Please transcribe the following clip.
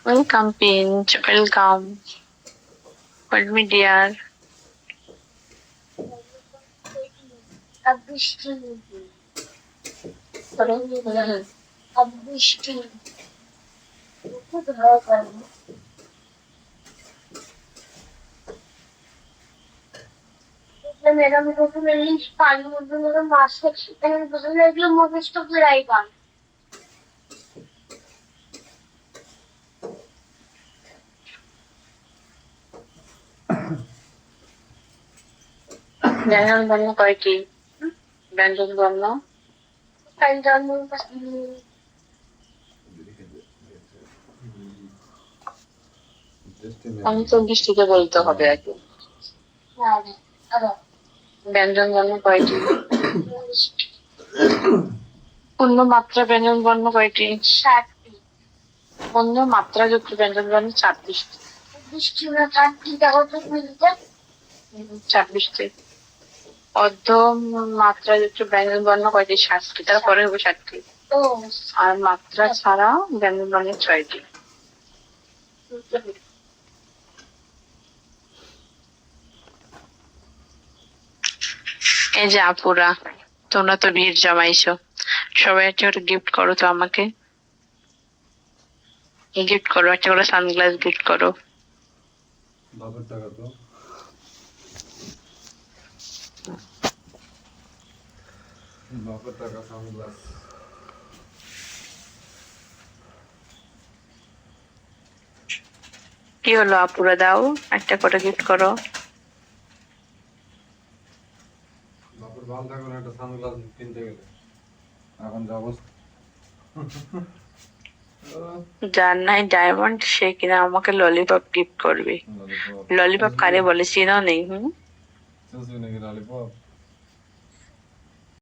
Welcome pinch, welcome. Hold me dear. Madam প্রথমে পানির মধ্যে মাছ প্রথমে এগুলো মুখস্থ করাই পান। ব্যঞ্জন বর্ণ কয়টি? ব্যঞ্জন বর্ণ অন্তর্দৃষ্টিতে বলতে হবে আর কি। ব্যঞ্জন বর্ণ কয়টি? পূর্ণ মাত্রা ব্যঞ্জন বর্ণ কয়টি? 7টি। পূর্ণ মাত্রা যুক্ত ব্যঞ্জন বর্ণ 26টি। 26টি। অর্ধ মাত্রা যুক্ত ব্যঞ্জন বর্ণ কয়টি? 7টি। তারপরে হবে 7টি। আর মাত্রা ছাড়া ব্যঞ্জন বর্ণ 6টি। এই যে আপুরা, তোমরা তো ভিড় জমাইছো, সবাই একটা করে গিফট করো তো আমাকে। গিফট করো, একটা করে সানগ্লাস গিফট করো। বাবার টাকা তো বাবার টাকা সানগ্লাস। কি হলো আপুরা, দাও একটা করে গিফট করো। বাবার ভালো থাকবে না একটা সানগ্লাস কিনতে গেলে এখন যা অবস্থা। যার নাই ডায়মন্ড সে কিনা আমাকে ললিপপ গিফট করবে। ললিপপ কারে বলে চেনো নেই? নাকি ললিপপ